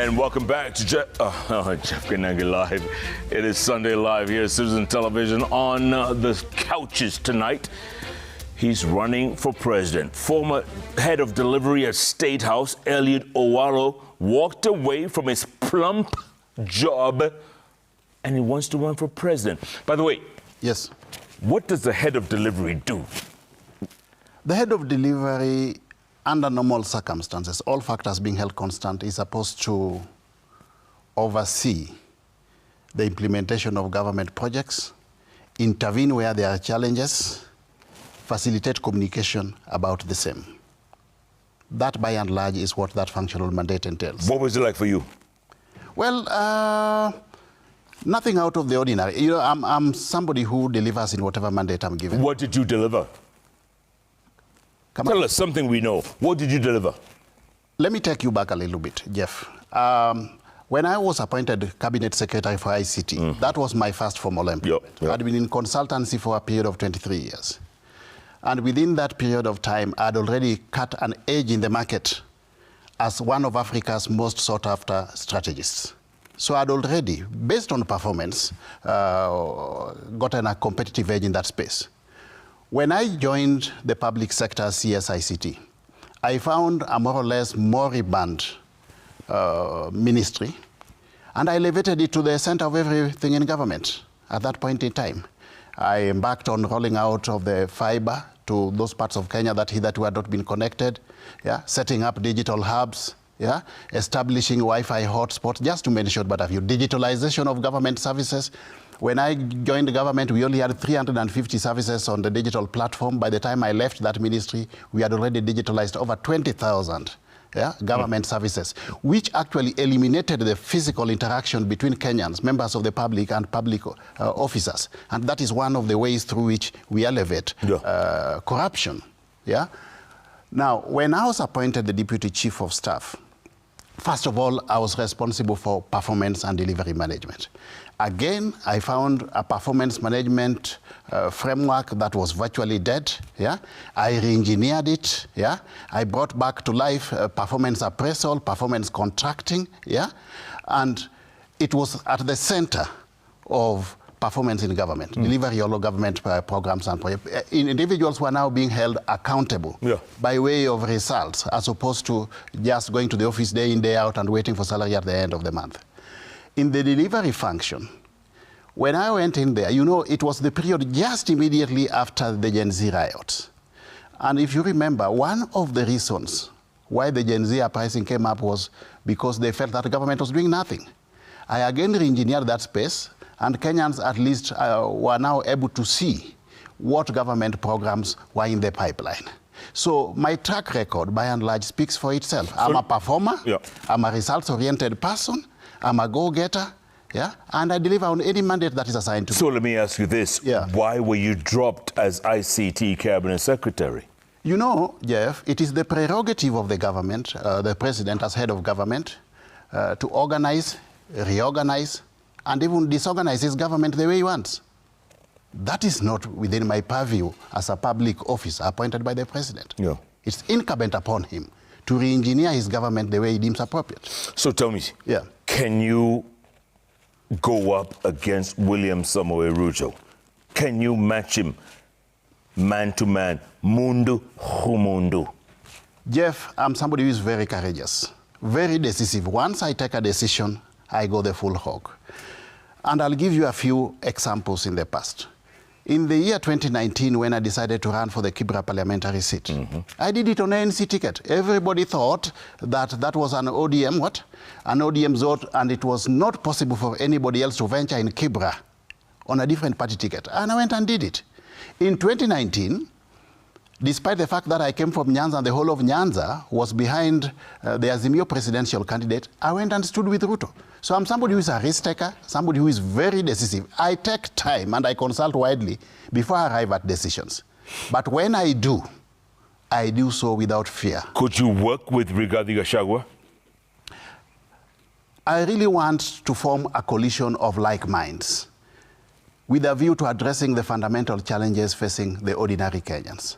And welcome back to Jeff Kenangi Live. It is Sunday Live here at Citizen Television. On the couches tonight, he's running for president. Former head of delivery at State House, Eliud Owalo, walked away from his plump job and he wants to run for president. By the way, yes, what does the head of delivery do? The head of delivery, under normal circumstances, all factors being held constant, is supposed to oversee the implementation of government projects, intervene where there are challenges, facilitate communication about the same. That, by and large, is what that functional mandate entails. What was it like for you? Well, nothing out of the ordinary. You know, I'm somebody who delivers in whatever mandate I'm given. What did you deliver? Tell us something we know. What did you deliver? Let me take you back a little bit, Jeff. When I was appointed Cabinet Secretary for ICT, that was my first formal employment. Yep. I'd been in consultancy for a period of 23 years. And within that period of time, I'd already cut an edge in the market as one of Africa's most sought-after strategists. So I'd already, based on performance, gotten a competitive edge in that space. When I joined the public sector CSICT, I found a more or less moribund ministry, and I elevated it to the center of everything in government at that point in time. I embarked on rolling out of the fiber to those parts of Kenya that hitherto had not been connected, setting up digital hubs, establishing Wi-Fi hotspots, just to mention but a few. Digitalization of government services. When I joined the government, we only had 350 services on the digital platform. By the time I left that ministry, we had already digitalized over 20,000 government services, which actually eliminated the physical interaction between Kenyans, members of the public, and public officers. And that is one of the ways through which we elevate corruption. Now, when I was appointed the Deputy Chief of Staff, first of all, I was responsible for performance and delivery management. Again, I found a performance management framework that was virtually dead. I re-engineered it. I brought back to life performance appraisal, performance contracting. And it was at the center of performance in government, delivery of government programs and projects. Individuals were now being held accountable by way of results, as opposed to just going to the office day in, day out and waiting for salary at the end of the month. In the delivery function, when I went in there, you know, it was the period just immediately after the Gen Z riots. And if you remember, one of the reasons why the Gen Z uprising came up was because they felt that the government was doing nothing. I again re-engineered that space, and Kenyans at least were now able to see what government programs were in the pipeline. So my track record, by and large, speaks for itself. I'm a performer, I'm a results-oriented person, I'm a go-getter, and I deliver on any mandate that is assigned to me. So let me ask you this. Why were you dropped as ICT Cabinet Secretary? You know, Jeff, it is the prerogative of the government, the president as head of government, to organize, reorganize, and even disorganize his government the way he wants. That is not within my purview as a public officer appointed by the president. It's incumbent upon him to re-engineer his government the way he deems appropriate. So tell me, can you go up against William Samoei Ruto? Can you match him man to man, mundu humundu? Jeff, I'm somebody who is very courageous, very decisive. Once I take a decision, I go the full hog. And I'll give you a few examples in the past. In the year 2019, when I decided to run for the Kibra parliamentary seat, I did it on an ANC ticket. Everybody thought that that was an ODM, an ODM vote, and it was not possible for anybody else to venture in Kibra on a different party ticket. And I went and did it. In 2019, despite the fact that I came from Nyanza and the whole of Nyanza was behind the Azimio presidential candidate, I went and stood with Ruto. So I'm somebody who is a risk taker, somebody who is very decisive. I take time and I consult widely before I arrive at decisions. But when I do so without fear. Could you work with Rigathi Gachagua? I really want to form a coalition of like minds with a view to addressing the fundamental challenges facing the ordinary Kenyans.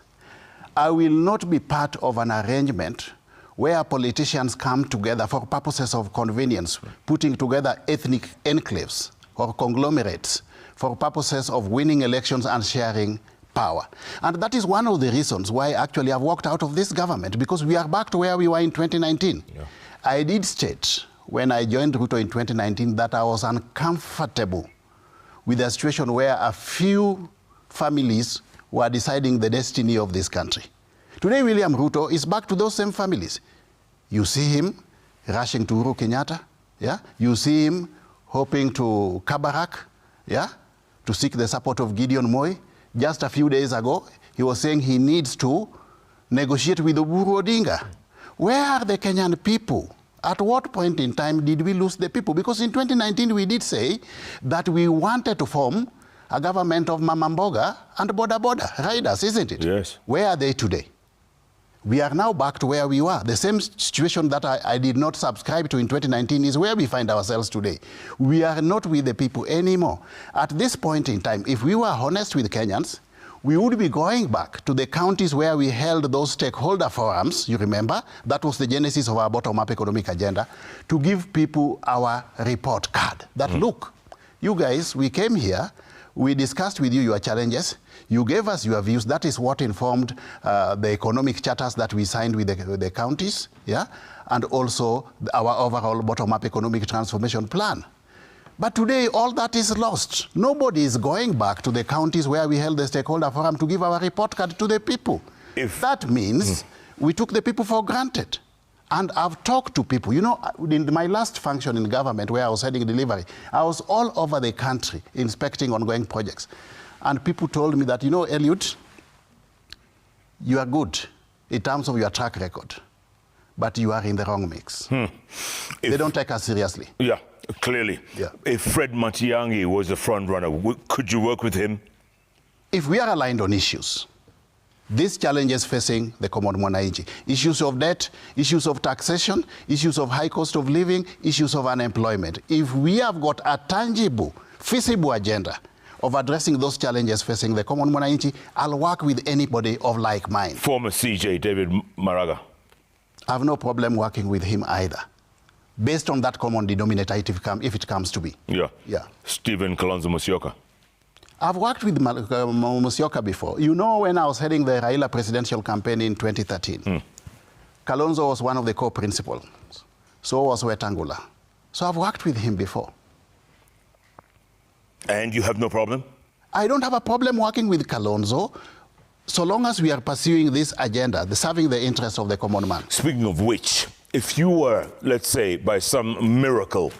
I will not be part of an arrangement where politicians come together for purposes of convenience, putting together ethnic enclaves or conglomerates for purposes of winning elections and sharing power. And that is one of the reasons why actually I've walked out of this government, because we are back to where we were in 2019. Yeah. I did state when I joined Ruto in 2019 that I was uncomfortable with a situation where a few families were deciding the destiny of this country. Today, William Ruto is back to those same families. You see him rushing to Uhuru Kenyatta, yeah? You see him hoping to Kabarak, yeah? To seek the support of Gideon Moi. Just a few days ago, he was saying he needs to negotiate with Uhuru Odinga. Where are the Kenyan people? At what point in time did we lose the people? Because in 2019, we did say that we wanted to form a government of Mama Mboga and Boda riders, isn't it? Yes. Where are they today? We are now back to where we were. The same situation that I did not subscribe to in 2019 is where we find ourselves today. We are not with the people anymore. At this point in time, if we were honest with Kenyans, we would be going back to the counties where we held those stakeholder forums, you remember? That was the genesis of our bottom-up economic agenda, to give people our report card. That, look, you guys, we came here, we discussed with you your challenges. You gave us your views. That is what informed the economic charters that we signed with the counties, yeah? And also our overall bottom-up economic transformation plan. But today, all that is lost. Nobody is going back to the counties where we held the stakeholder forum to give our report card to the people. If that means we took the people for granted. And I've talked to people. You know, in my last function in government where I was heading delivery, I was all over the country inspecting ongoing projects. And people told me that, you know, Eliud, you are good in terms of your track record, but you are in the wrong mix. They don't take us seriously. Yeah, clearly. Yeah. If Fred Matiang'i was the front runner, could you work with him? If we are aligned on issues, these challenges facing the common mwananchi, issues of debt, issues of taxation, issues of high cost of living, issues of unemployment. If we have got a tangible, feasible agenda of addressing those challenges facing the common mwananchi, I'll work with anybody of like mind. Former CJ David Maraga. I have no problem working with him either, based on that common denominator if it comes to be. Yeah. Yeah. Stephen Kalonzo Musyoka. I've worked with Musyoka before. You know, when I was heading the Raila presidential campaign in 2013, Kalonzo was one of the co-principals. So was Wetangula. So I've worked with him before. And you have no problem? I don't have a problem working with Kalonzo, so long as we are pursuing this agenda, serving the interests of the common man. Speaking of which, if you were, let's say, by some miracle,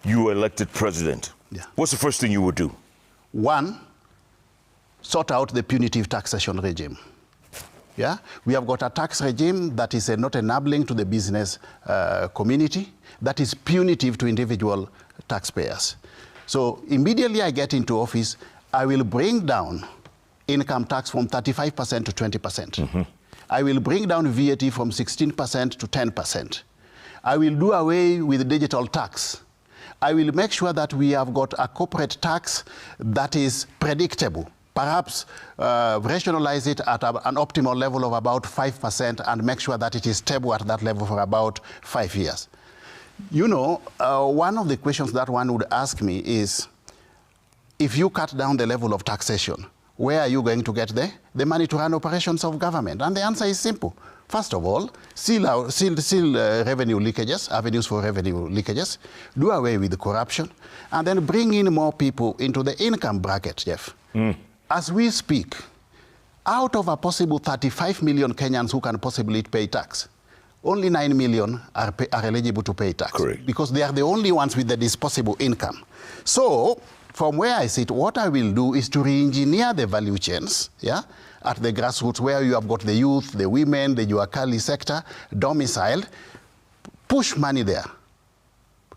you were elected president, what's the first thing you would do? One, sort out the punitive taxation regime. Yeah? We have got a tax regime that is not enabling to the business community, that is punitive to individual taxpayers. So immediately I get into office, I will bring down income tax from 35% to 20%. I will bring down VAT from 16% to 10%. I will do away with digital tax. I will make sure that we have got a corporate tax that is predictable. Perhaps rationalize it at an optimal level of about 5% and make sure that it is stable at that level for about 5 years. You know, one of the questions that one would ask me is, if you cut down the level of taxation, where are you going to get the money to run operations of government? And the answer is simple. First of all, seal revenue leakages, avenues for revenue leakages, do away with the corruption, and then bring in more people into the income bracket, Jeff. As we speak, out of a possible 35 million Kenyans who can possibly pay tax, only 9 million are eligible to pay tax. Correct. Because they are the only ones with the disposable income. So, from where I sit, what I will do is to re-engineer the value chains, yeah, at the grassroots where you have got the youth, the women, the Juakali sector, domiciled, push money there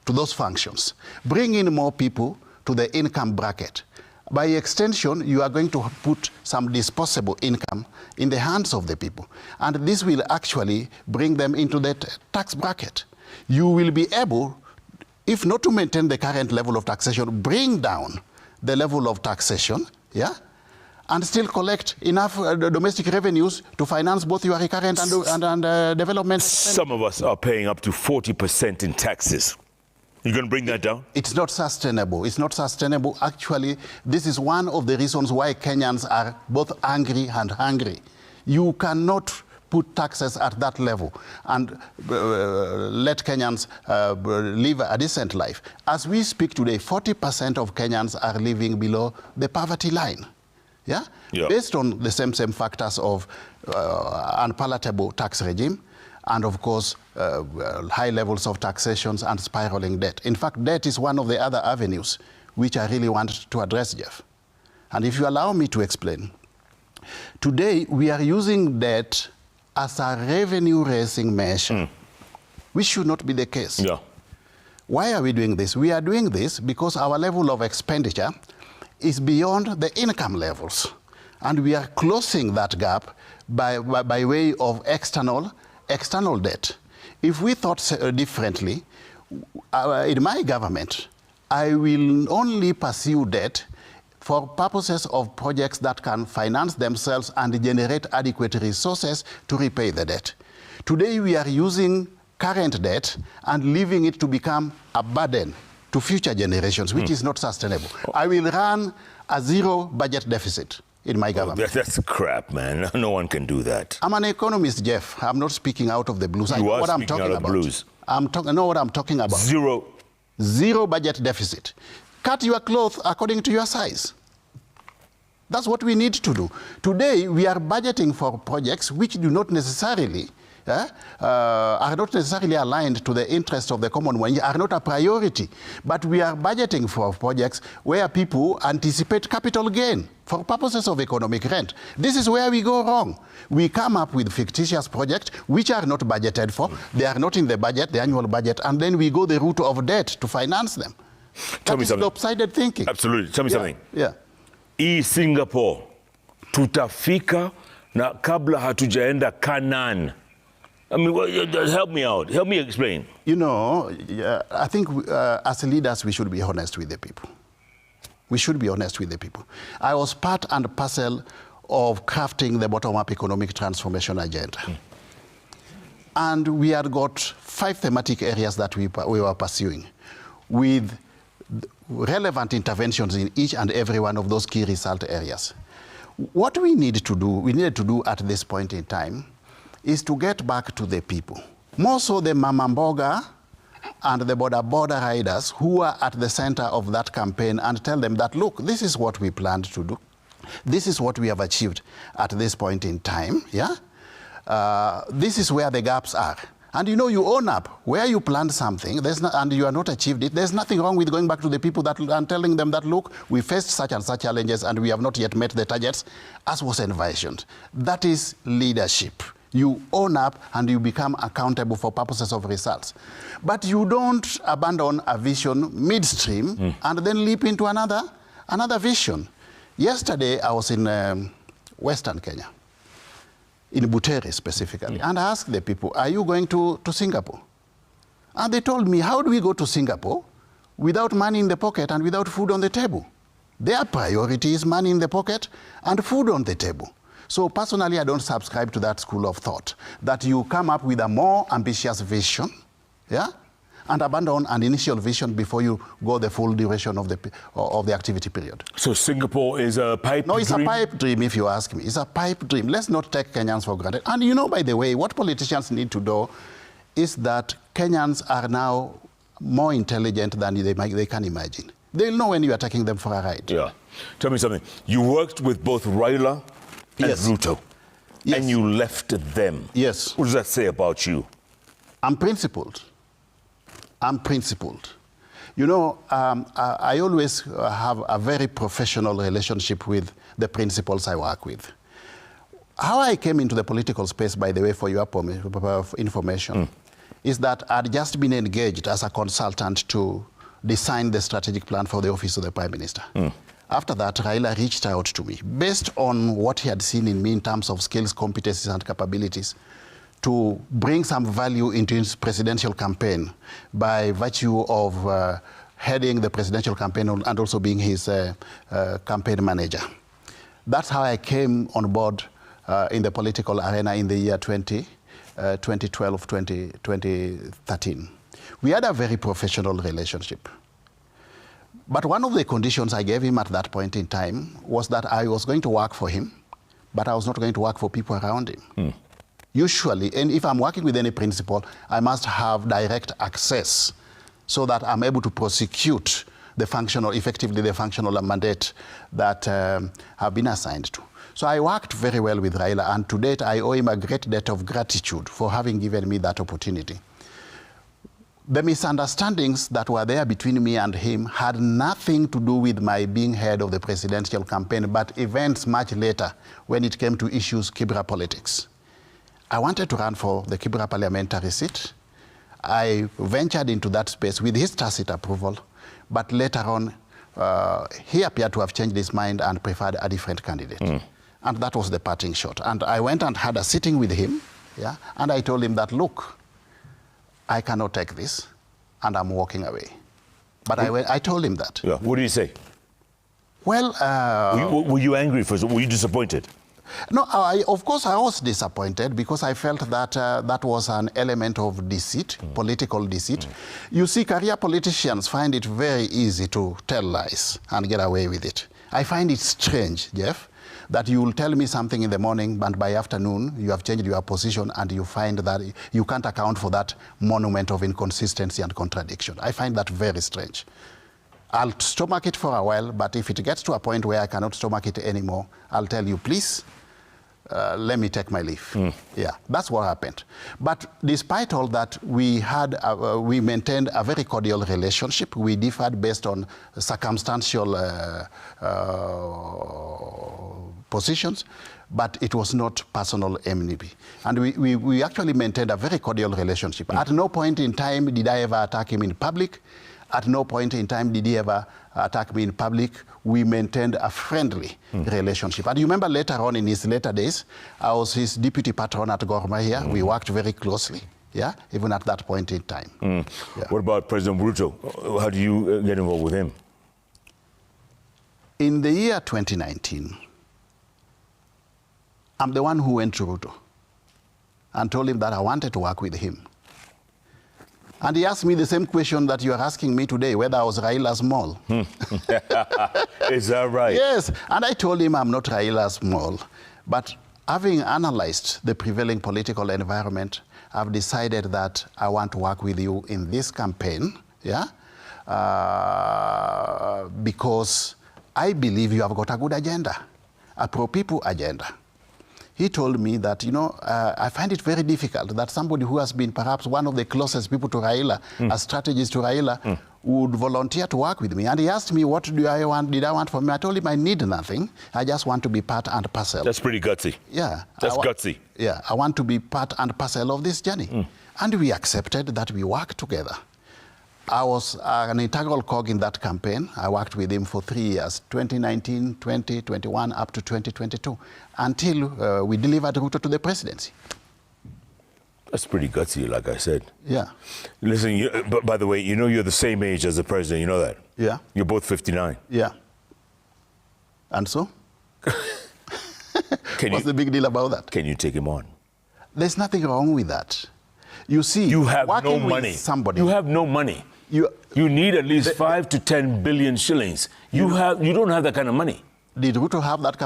to those functions. Bring in more people to the income bracket. By extension, you are going to put some disposable income in the hands of the people. And this will actually bring them into the tax bracket. You will be able, if not to maintain the current level of taxation, bring down the level of taxation, yeah? and still collect enough domestic revenues to finance both your recurrent and development. Some of us are paying up to 40% in taxes. You're going to bring that down? It's not sustainable. It's not sustainable. Actually, this is one of the reasons why Kenyans are both angry and hungry. You cannot put taxes at that level and let Kenyans live a decent life. As we speak today, 40% of Kenyans are living below the poverty line. Yeah? Based on the same factors of unpalatable tax regime, and of course, high levels of taxations and spiraling debt. In fact, debt is one of the other avenues which I really want to address, Jeff. And if you allow me to explain, today we are using debt as a revenue-raising measure, which should not be the case. Yeah. Why are we doing this? We are doing this because our level of expenditure is beyond the income levels. And we are closing that gap by way of external debt. If we thought differently, in my government, I will only pursue debt for purposes of projects that can finance themselves and generate adequate resources to repay the debt. Today, we are using current debt and leaving it to become a burden to future generations, which is not sustainable. I will run a zero budget deficit in my government. That's crap, man. No one can do that. I'm an economist, Jeff. I'm not speaking out of the blues. I know what I'm talking about. I know what I'm talking about. Zero budget deficit. Cut your cloth according to your size. That's what we need to do. Today, we are budgeting for projects which do not necessarily are not necessarily aligned to the interest of the common one, are not a priority. But we are budgeting for projects where people anticipate capital gain for purposes of economic rent. This is where we go wrong. We come up with fictitious projects which are not budgeted for. They are not in the budget, the annual budget, and then we go the route of debt to finance them. Tell me something. Lopsided thinking. Absolutely. Tell me something. Yeah. Singapore, tutafika na kabla hatujaenda Canaan. I mean, help me out. Help me explain. You know, I think as leaders, we should be honest with the people. We should be honest with the people. I was part and parcel of crafting the bottom-up economic transformation agenda. And we had got 5 thematic areas that we were pursuing with relevant interventions in each and every one of those key result areas. What we needed to do at this point in time is to get back to the people. More so the Mama Mboga and the border riders who are at the center of that campaign, and tell them that, look, this is what we planned to do. This is what we have achieved at this point in time. Yeah? This is where the gaps are. And you know, you own up where you planned something and you have not achieved it. There's nothing wrong with going back to the people and telling them that, look, we faced such and such challenges and we have not yet met the targets as was envisioned. That is leadership. You own up and you become accountable for purposes of results. But you don't abandon a vision midstream and then leap into another vision. Yesterday, I was in Western Kenya, in Butere specifically, and I asked the people, are you going to Singapore? And they told me, how do we go to Singapore without money in the pocket and without food on the table? Their priority is money in the pocket and food on the table. So personally, I don't subscribe to that school of thought, that you come up with a more ambitious vision, yeah, and abandon an initial vision before you go the full duration of the activity period. So Singapore is a pipe dream? No, it's a pipe dream, if you ask me. It's a pipe dream. Let's not take Kenyans for granted. And you know, by the way, what politicians need to do is that Kenyans are now more intelligent than they can imagine. They'll know when you are taking them for a ride. Yeah. Tell me something. You worked with both Raila and Ruto, and you left them. Yes. What does that say about you? I'm principled. I'm principled. You know, I always have a very professional relationship with the principals I work with. How I came into the political space, by the way, for your information, is that I'd just been engaged as a consultant to design the strategic plan for the office of the Prime Minister. After that, Raila reached out to me, based on what he had seen in me in terms of skills, competencies, and capabilities, to bring some value into his presidential campaign by virtue of heading the presidential campaign and also being his campaign manager. That's how I came on board in the political arena in the year 2012, 2013. We had a very professional relationship. But one of the conditions I gave him at that point in time was that I was going to work for him, but I was not going to work for people around him. Usually, and if I'm working with any principal, I must have direct access so that I'm able to prosecute effectively the functional mandate that have been assigned to. So I worked very well with Raila, and to date, I owe him a great debt of gratitude for having given me that opportunity. The misunderstandings that were there between me and him had nothing to do with my being head of the presidential campaign, but events much later when it came to issues Kibra politics. I wanted to run for the Kibra parliamentary seat. I ventured into that space with his tacit approval, but later on, he appeared to have changed his mind and preferred a different candidate. And that was the parting shot. And I went and had a sitting with him, and I told him that, look, I cannot take this, and I'm walking away. But I told him that. Yeah. What did he say? Well... were you angry first? Were you disappointed? No, of course I was disappointed because I felt that that was an element of deceit, political deceit. You see, career politicians find it very easy to tell lies and get away with it. I find it strange, Jeff, that you will tell me something in the morning and by afternoon you have changed your position and you find that you can't account for that monument of inconsistency and contradiction. I find that very strange. I'll stomach it for a while, but if it gets to a point where I cannot stomach it anymore, I'll tell you, please, let me take my leave. Yeah, that's what happened. But despite all that, we maintained a very cordial relationship. We differed based on circumstantial positions, but it was not personal enmity. And we actually maintained a very cordial relationship. At no point in time did I ever attack him in public. At no point in time did he ever attack me in public. We maintained a friendly relationship. And you remember later on in his later days, I was his deputy patron at Gor Mahia. We worked very closely, even at that point in time. What about President Ruto? How do you get involved with him? In the year 2019, I'm the one who went to Ruto and told him that I wanted to work with him. And he asked me the same question that you are asking me today, whether I was Raila's mole. Is that right? Yes, and I told him I'm not Raila's mole. But having analyzed the prevailing political environment, I've decided that I want to work with you in this campaign, because I believe you have got a good agenda, a pro-people agenda. He told me that, I find it very difficult that somebody who has been perhaps one of the closest people to Raila, a strategist to Raila, would volunteer to work with me. And he asked me, what did I want from him? I told him I need nothing. I just want to be part and parcel. That's pretty gutsy. Yeah. That's gutsy. Yeah, I want to be part and parcel of this journey. And we accepted that we work together. I was an integral cog in that campaign. I worked with him for 3 years, 2019, 2021, up to 2022, until we delivered Ruto to the presidency. That's pretty gutsy, like I said. Yeah. Listen, by the way, you're the same age as the president. You know that? Yeah. You're both 59. Yeah. And so? What's the big deal about that? Can you take him on? There's nothing wrong with that. You see, you have working no money. With somebody. You have no money. You need at least 5 to 10 billion shillings. You don't have that kind of money. Did Ruto have that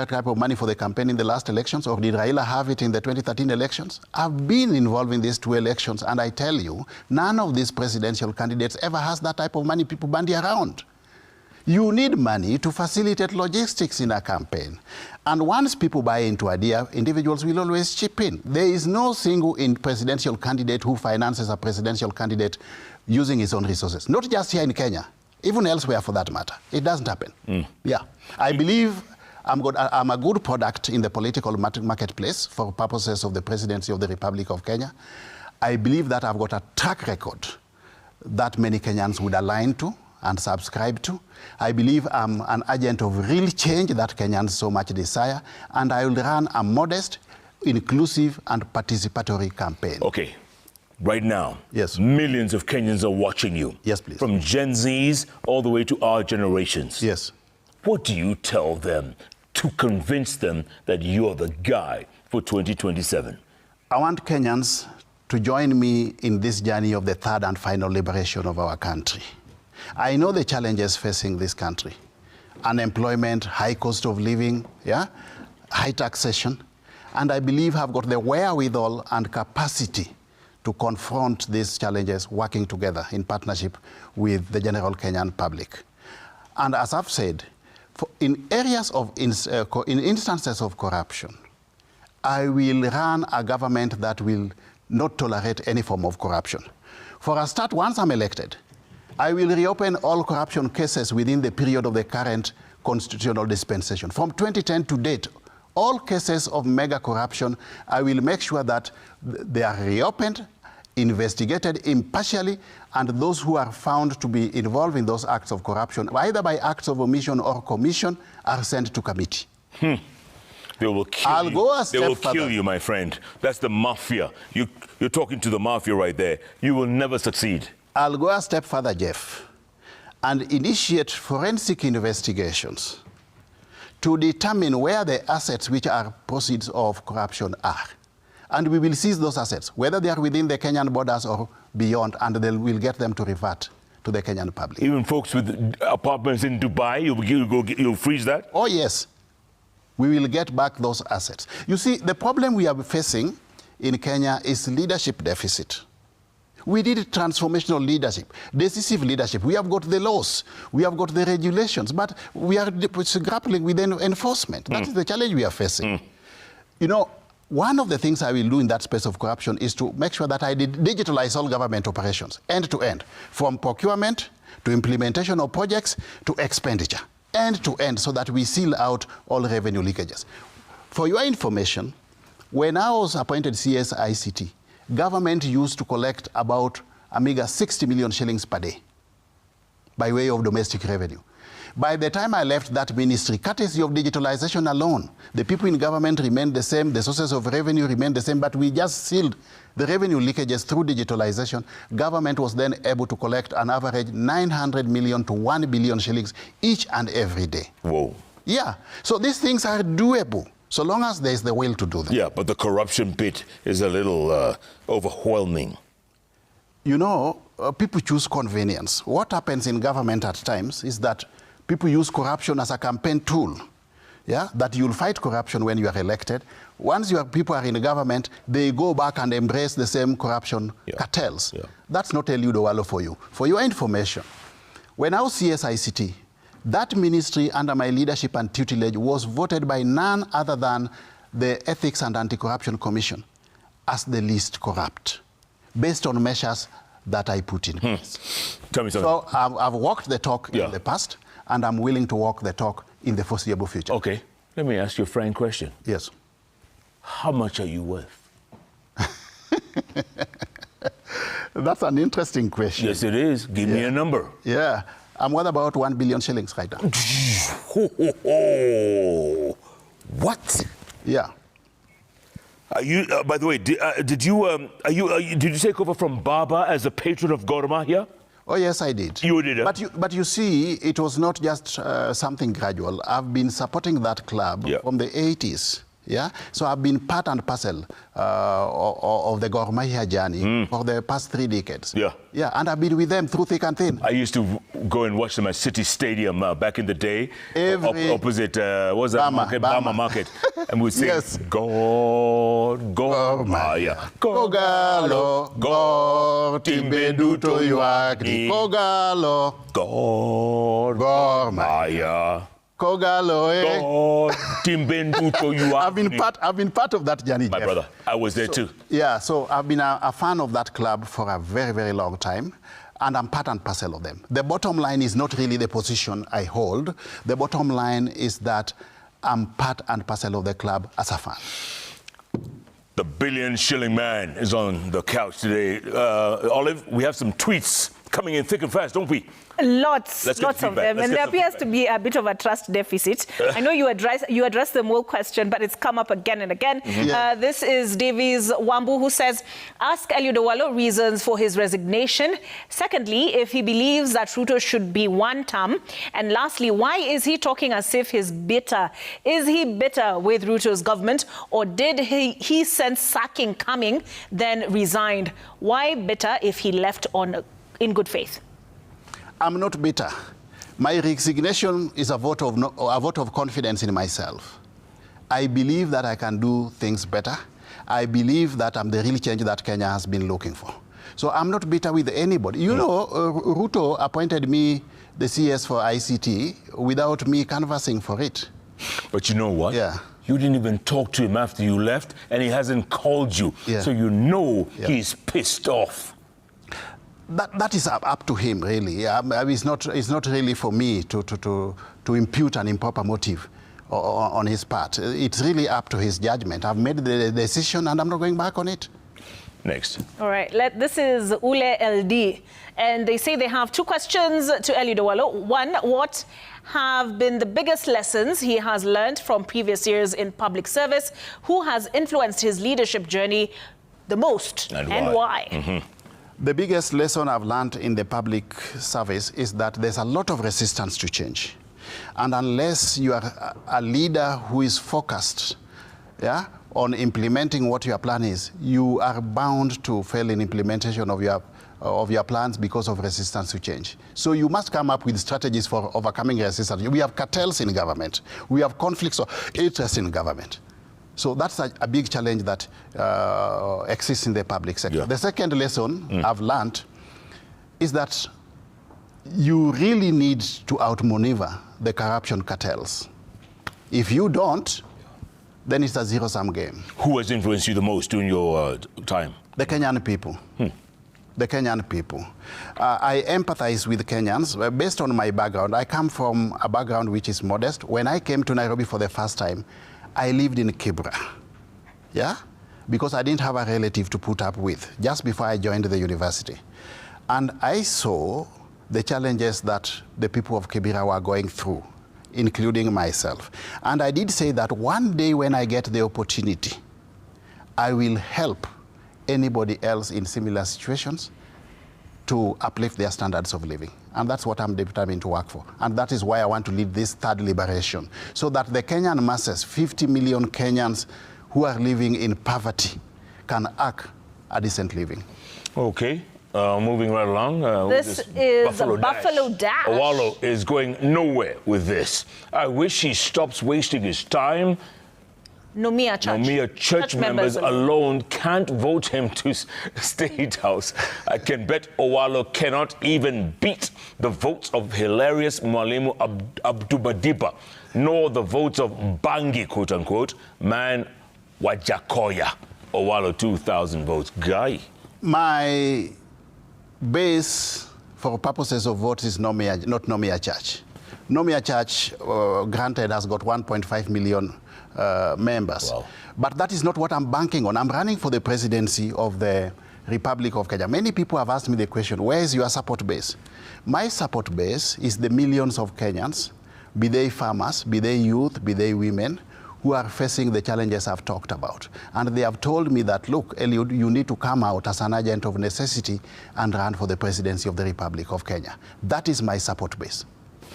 type of money for the campaign in the last elections, or did Raila have it in the 2013 elections? I've been involved in these 2 elections, and I tell you, none of these presidential candidates ever has that type of money people bandy around. You need money to facilitate logistics in a campaign. And once people buy into a idea, individuals will always chip in. There is no single presidential candidate who finances a presidential candidate using his own resources. Not just here in Kenya, even elsewhere for that matter. It doesn't happen. Yeah. I believe I'm a good product in the political marketplace for purposes of the presidency of the Republic of Kenya. I believe that I've got a track record that many Kenyans would align to and subscribe to. I believe I'm an agent of real change that Kenyans so much desire, and I will run a modest, inclusive, and participatory campaign. Okay. Right now, yes, millions of Kenyans are watching you. Yes, please. From Gen Zs all the way to our generations. Yes. What do you tell them to convince them that you're the guy for 2027? I want Kenyans to join me in this journey of the third and final liberation of our country. I know the challenges facing this country. Unemployment, high cost of living, high taxation. And I believe I've got the wherewithal and capacity to confront these challenges working together in partnership with the general Kenyan public. And as I've said, in areas of, in instances of corruption, I will run a government that will not tolerate any form of corruption. For a start, once I'm elected, I will reopen all corruption cases within the period of the current constitutional dispensation. From 2010 to date, all cases of mega corruption, I will make sure that they are reopened, investigated impartially, and those who are found to be involved in those acts of corruption, either by acts of omission or commission, are sent to committee. They will kill you. Go a step They will further. kill you, my friend. That's the mafia. You're talking to the mafia right there. You will never succeed. I'll go a step further, Jeff, and initiate forensic investigations to determine where the assets which are proceeds of corruption are. And we will seize those assets, whether they are within the Kenyan borders or beyond, and they will get them to revert to the Kenyan public. Even folks with apartments in Dubai, you'll freeze that? Oh, yes. We will get back those assets. You see, the problem we are facing in Kenya is leadership deficit. We need transformational leadership, decisive leadership. We have got the laws, we have got the regulations, but we are grappling with enforcement. That is the challenge we are facing. You know, one of the things I will do in that space of corruption is to make sure that I digitalize all government operations, end to end, from procurement to implementation of projects to expenditure, end to end, so that we seal out all revenue leakages. For your information, when I was appointed CSICT, government used to collect about a meager 60 million shillings per day by way of domestic revenue. By the time I left that ministry, courtesy of digitalization alone, the people in government remained the same, the sources of revenue remained the same, but we just sealed the revenue leakages through digitalization. Government was then able to collect an average 900 million to 1 billion shillings each and every day. Whoa. Yeah, so these things are doable, so long as there's the will to do them. Yeah, but the corruption bit is a little overwhelming. You know, people choose convenience. What happens in government at times is that people use corruption as a campaign tool, that you'll fight corruption when you are elected. Once your people are in the government, they go back and embrace the same corruption cartels. Yeah. That's not Eliud Owalo for you. For your information, when I was CSICT, that ministry under my leadership and tutelage was voted by none other than the Ethics and Anti-Corruption Commission as the least corrupt, based on measures that I put in place. Tell me something. So I've walked the talk in the past, and I'm willing to walk the talk in the foreseeable future. Okay, let me ask you a frank question. Yes. How much are you worth? That's an interesting question. Yes, it is. Give me a number. Yeah, I'm worth about 1 billion shillings right now. What? Yeah. Are you? By the way, did you take over from Baba as the patron of Gor Mahia? Oh, yes, I did. You did? But you see, it was not just something gradual. I've been supporting that club from the 80s. Yeah, so I've been part and parcel of the Gor Mahia journey for the past 3 decades. Yeah, and I've been with them through thick and thin. I used to go and watch them at City Stadium back in the day, opposite what was that market? Bama Market, and we'd sing Gor Mahia, Kogalo, Gor Timbedu to Yuagni, Kogalo, Gor Mahia. Kogalo, I've been part of that journey, my Jeff. brother. I was there too. Yeah, so I've been a fan of that club for a very, very long time, and I'm part and parcel of them. The bottom line is not really the position I hold. The bottom line is that I'm part and parcel of the club as a fan. The billion-shilling man is on the couch today. Olive, we have some tweets coming in thick and fast, don't we? Lots of them. And there appears to be a bit of a trust deficit. I know you address the Mole question, but it's come up again and again. This is Davies Wambu, who says, ask Eliud Owalo reasons for his resignation. Secondly, if he believes that Ruto should be one term. And lastly, why is he talking as if he's bitter? Is he bitter with Ruto's government, or did he sense sacking coming, then resigned? Why bitter if he left in good faith? I'm not bitter. My resignation is a vote of confidence in myself. I believe that I can do things better. I believe that I'm the real change that Kenya has been looking for. So I'm not bitter with anybody. You know, Ruto appointed me the CS for ICT without me canvassing for it. But you know what? Yeah. You didn't even talk to him after you left, and he hasn't called you. Yeah. So you know he's pissed off. That is up to him, really. It's not really for me to impute an improper motive on his part. It's really up to his judgment. I've made the decision, and I'm not going back on it. Next. All right. This is Ule LD, and they say they have two questions to Eliud Owalo. One, what have been the biggest lessons he has learned from previous years in public service? Who has influenced his leadership journey the most, and why? Mm-hmm. The biggest lesson I've learned in the public service is that there's a lot of resistance to change. And unless you are a leader who is focused on implementing what your plan is, you are bound to fail in implementation of your plans because of resistance to change. So you must come up with strategies for overcoming resistance. We have cartels in government. We have conflicts of interest in government. So that's a big challenge that exists in the public sector. Yeah. The second lesson I've learned is that you really need to outmaneuver the corruption cartels. If you don't, then it's a zero-sum game. Who has influenced you the most during your time? The Kenyan people. The Kenyan people. I empathize with Kenyans. Based on my background, I come from a background which is modest. When I came to Nairobi for the first time, I lived in Kibra, because I didn't have a relative to put up with just before I joined the university. And I saw the challenges that the people of Kibra were going through, including myself. And I did say that one day when I get the opportunity, I will help anybody else in similar situations to uplift their standards of living. And that's what I'm determined to work for. And that is why I want to lead this third liberation, so that the Kenyan masses, 50 million Kenyans who are living in poverty, can earn a decent living. Okay. Moving right along. This is Buffalo Dash. Owalo is going nowhere with this. I wish he stops wasting his time. Nomia Church members alone can't vote him to State House. I can bet Owalo cannot even beat the votes of hilarious Mwalimu Abdubadiba, nor the votes of Bangi, quote unquote, man Wajakoya. Owalo 2,000 votes. Guy. My base for purposes of vote is not Nomia Church. Nomia Church, granted, has got 1.5 million members. Wow. But that is not what I'm banking on. I'm running for the presidency of the Republic of Kenya. Many people have asked me the question, where is your support base? My support base is the millions of Kenyans, be they farmers, be they youth, be they women, who are facing the challenges I've talked about. And they have told me that, look, Eliud, you need to come out as an agent of necessity and run for the presidency of the Republic of Kenya. That is my support base.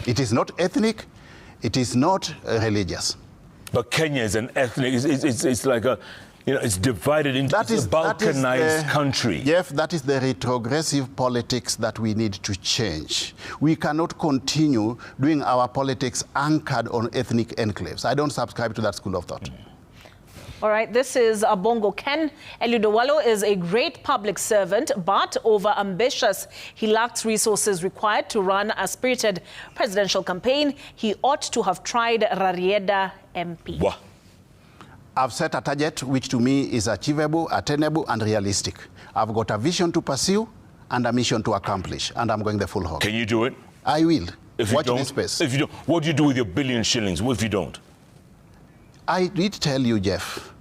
It is not ethnic, it is not religious. But Kenya is an ethnic, it's like a, it's divided into a balkanized country. Jeff, that is the retrogressive politics that we need to change. We cannot continue doing our politics anchored on ethnic enclaves. I don't subscribe to that school of thought. All right, this is Abongo Ken. Eliud Owalo is a great public servant, but over-ambitious. He lacks resources required to run a spirited presidential campaign. He ought to have tried Rarieda MP. What? I've set a target which to me is achievable, attainable, and realistic. I've got a vision to pursue and a mission to accomplish, and I'm going the full hog. Can you do it? I will. Watch this space. If you don't, what do you do with your billion shillings? What if you don't? I did tell you, Jeff,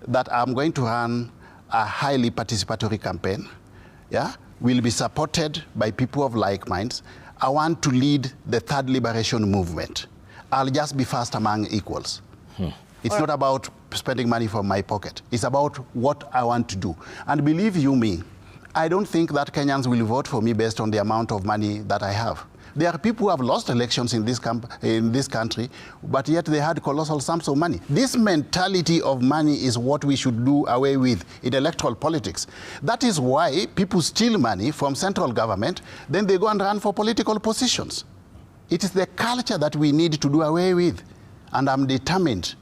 that I'm going to run a highly participatory campaign, will be supported by people of like minds. I want to lead the third liberation movement. I'll just be first among equals. It's not about spending money from my pocket. It's about what I want to do. And believe you me, I don't think that Kenyans will vote for me based on the amount of money that I have. There are people who have lost elections in this country, but yet they had colossal sums of money. This mentality of money is what we should do away with in electoral politics. That is why people steal money from central government, then they go and run for political positions. It is the culture that we need to do away with, and I'm determined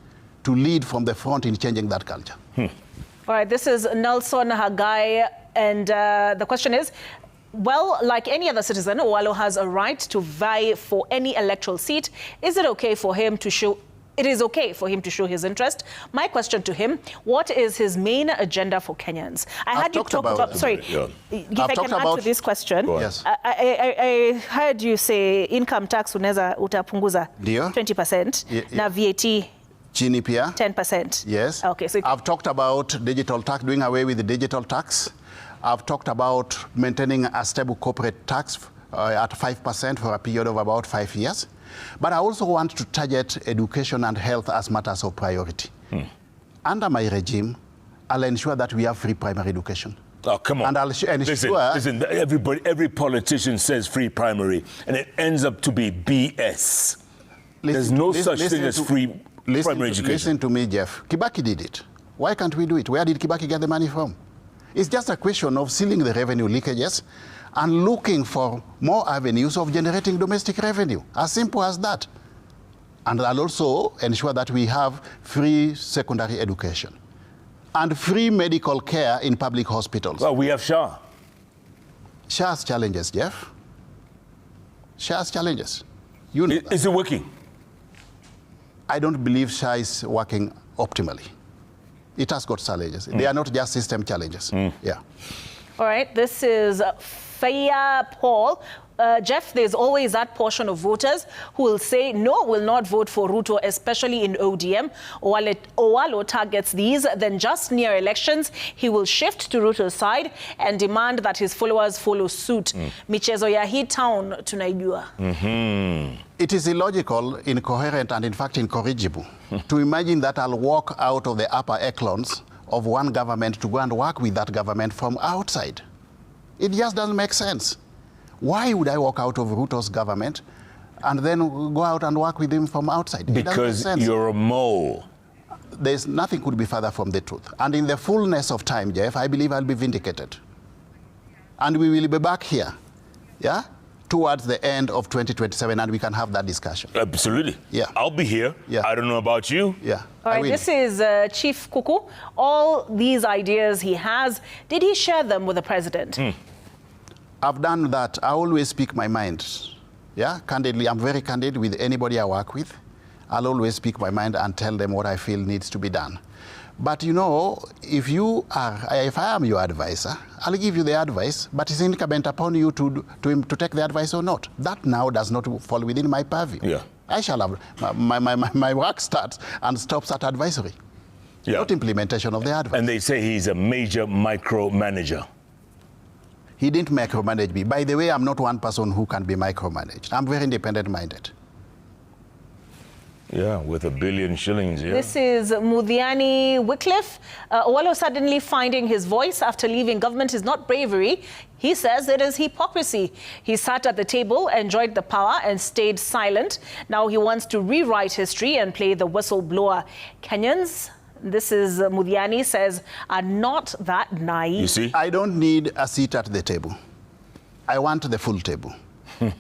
to lead from the front in changing that culture. All right, this is Nelson Hagai, and the question is, well, like any other citizen, Owalo has a right to vie for any electoral seat. Is it okay for him to show? It is okay for him to show his interest. My question to him: what is his main agenda for Kenyans? I heard you talk about. Sorry, if I can add to this question. Yes. I heard you say income tax unaweza utapunguza 20%, na VAT. Chini pia 10%. Yes. Okay. So I've talked about digital tax, doing away with the digital tax. I've talked about maintaining a stable corporate tax at 5% for a period of about 5 years. But I also want to target education and health as matters of priority. Under my regime, I'll ensure that we have free primary education. Oh, come on. And I'll ensure... Listen, every politician says free primary, and it ends up to be BS. There's no such thing as free primary education. Listen to me, Jeff. Kibaki did it. Why can't we do it? Where did Kibaki get the money from? It's just a question of sealing the revenue leakages and looking for more avenues of generating domestic revenue. As simple as that. And I'll also ensure that we have free secondary education and free medical care in public hospitals. Well, we have SHA. SHA has challenges, Jeff. SHA has challenges. You know Is it working? I don't believe SHA is working optimally. It has got challenges. They are not just system challenges. Yeah. All right, this is Faya Paul. Jeff, there's always that portion of voters who will say, no, will not vote for Ruto, especially in ODM. Owalo targets these. Then just near elections, he will shift to Ruto's side and demand that his followers follow suit. Michezo ya hii town tunaijua. It is illogical, incoherent, and in fact incorrigible to imagine that I'll walk out of the upper echelons of one government to go and work with that government from outside. It just doesn't make sense. Why would I walk out of Ruto's government and then go out and work with him from outside? Because you're a mole. There's nothing could be further from the truth. And in the fullness of time, Jeff, I believe I'll be vindicated. And we will be back here, yeah, towards the end of 2027, and we can have that discussion. Absolutely. Yeah. I'll be here. Yeah. I don't know about you. Yeah. All right, this is Chief Kuku. All these ideas he has, did he share them with the president? I've done that. I always speak my mind. Yeah, candidly. I'm very candid with anybody I work with. I'll always speak my mind and tell them what I feel needs to be done. But you know, if I am your advisor, I'll give you the advice, but it's incumbent upon you to take the advice or not. That now does not fall within my purview. Yeah. I shall have, my work starts and stops at advisory, not implementation of the advice. And they say he's a major micromanager. He didn't micromanage me. By the way, I'm not one person who can be micromanaged. I'm very independent-minded. Yeah, with $1 billion shillings, yeah. This is Muthiani Wycliffe. Owalo suddenly finding his voice after leaving government is not bravery. He says it is hypocrisy. He sat at the table, enjoyed the power, and stayed silent. Now he wants to rewrite history and play the whistleblower. Kenyans, this is Muthiani, says, are not that naive. You see? I don't need a seat at the table. I want the full table.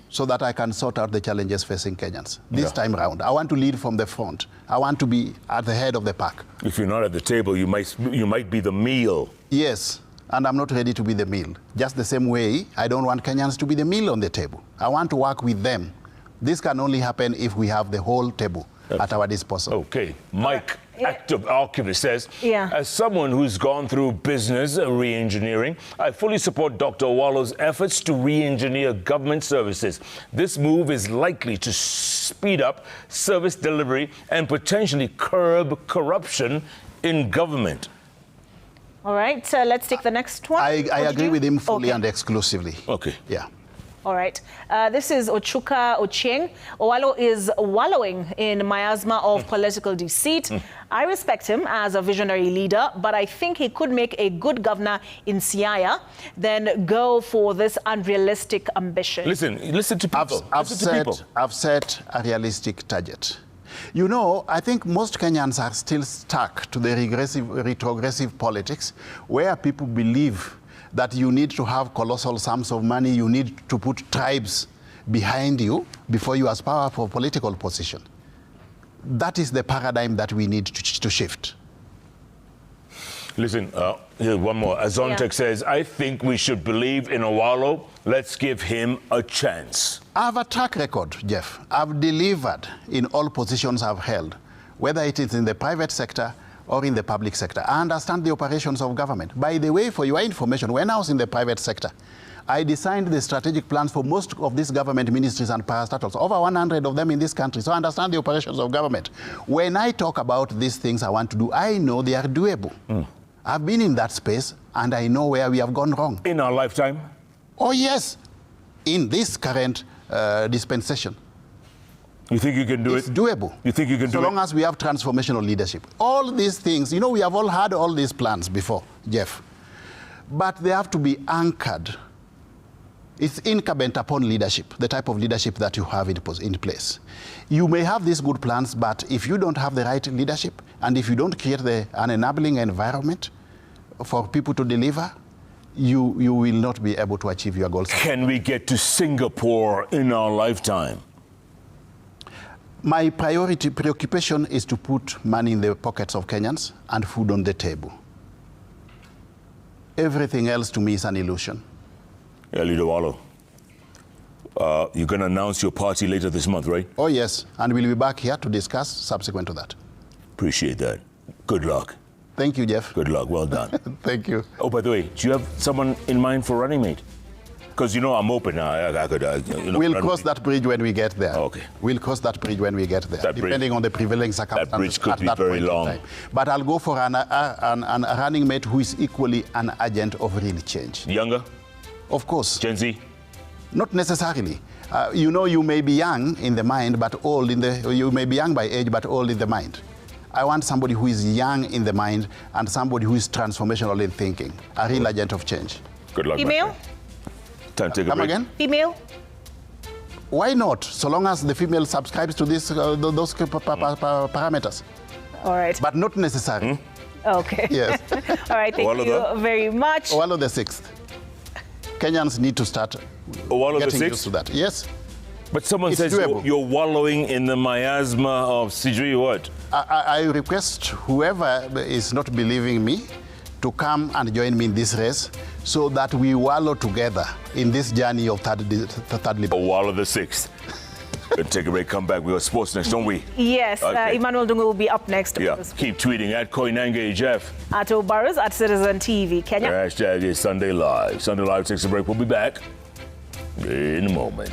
So that I can sort out the challenges facing Kenyans. This time round, I want to lead from the front. I want to be at the head of the pack. If you're not at the table, you might be the meal. Yes, and I'm not ready to be the meal. Just the same way, I don't want Kenyans to be the meal on the table. I want to work with them. This can only happen if we have the whole table at our disposal. Okay. Mike, active archivist, says, Yeah. As someone who's gone through business re-engineering, I fully support Dr. Owalo's efforts to re-engineer government services. This move is likely to speed up service delivery and potentially curb corruption in government. All right, let's take the next one. I agree with him fully and exclusively. Okay. Yeah. All right. This is Ochuka Ochieng. Owalo is wallowing in miasma of political deceit. I respect him as a visionary leader, but I think he could make a good governor in Siaya than go for this unrealistic ambition. Listen to people. I've set a realistic target. You know, I think most Kenyans are still stuck to the retrogressive politics where people believe that you need to have colossal sums of money, you need to put tribes behind you before you aspire for political position. That is the paradigm that we need to shift. Listen, here's one more. Azontek says, I think we should believe in Owalo. Let's give him a chance. I have a track record, Jeff. I've delivered in all positions I've held, whether it is in the private sector or in the public sector. I understand the operations of government. By the way, for your information, when I was in the private sector, I designed the strategic plans for most of these government ministries and parastatals, over 100 of them in this country. So I understand the operations of government. When I talk about these things I want to do, I know they are doable. I've been in that space, and I know where we have gone wrong. In our lifetime? Oh, yes. In this current dispensation. You think you can do it? It's doable. You think you can do it? So long as we have transformational leadership. All these things, you know, we have all had all these plans before, Jeff. But they have to be anchored. It's incumbent upon leadership, the type of leadership that you have in place. You may have these good plans, but if you don't have the right leadership, and if you don't create an enabling environment for people to deliver, you will not be able to achieve your goals. Can we get to Singapore in our lifetime? My preoccupation is to put money in the pockets of Kenyans and food on the table. Everything else to me is an illusion. Eliud Owalo, you're going to announce your party later this month, right? Oh, yes. And we'll be back here to discuss subsequent to that. Appreciate that. Good luck. Thank you, Jeff. Good luck. Well done. Thank you. Oh, by the way, do you have someone in mind for running mate? Because, you know, I'm open now. I could, we'll cross that bridge when we get there. Oh, okay. We'll cross that bridge when we get there, depending on the prevailing circumstances. That bridge could be very long. But I'll go for a running mate who is equally an agent of real change. Younger? Of course. Gen Z? Not necessarily. You know, you may be young in the mind, but old in the... You may be young by age, but old in the mind. I want somebody who is young in the mind and somebody who is transformational in thinking. A real agent of change. Good luck, Female? Time to take a break. Again? Female? Why not? So long as the female subscribes to this, those parameters. All right. But not necessary. Okay. Yes. All right, thank you very much. Owalo the 6th. Kenyans need to start getting used to that. Yes. But someone says you're wallowing in the miasma of Sijui what? I request whoever is not believing me to come and join me in this race so that we wallow together in this journey of third liberty. Owalo the 6th. We'll take a break, come back. We got sports next, don't we? Yes. Okay. Emmanuel Dungu will be up next. Yeah. Keep tweeting at Koinange Jeff. At Obarus, at Citizen TV, Kenya. Hashtag is Sunday Live. Sunday Live takes a break. We'll be back in a moment.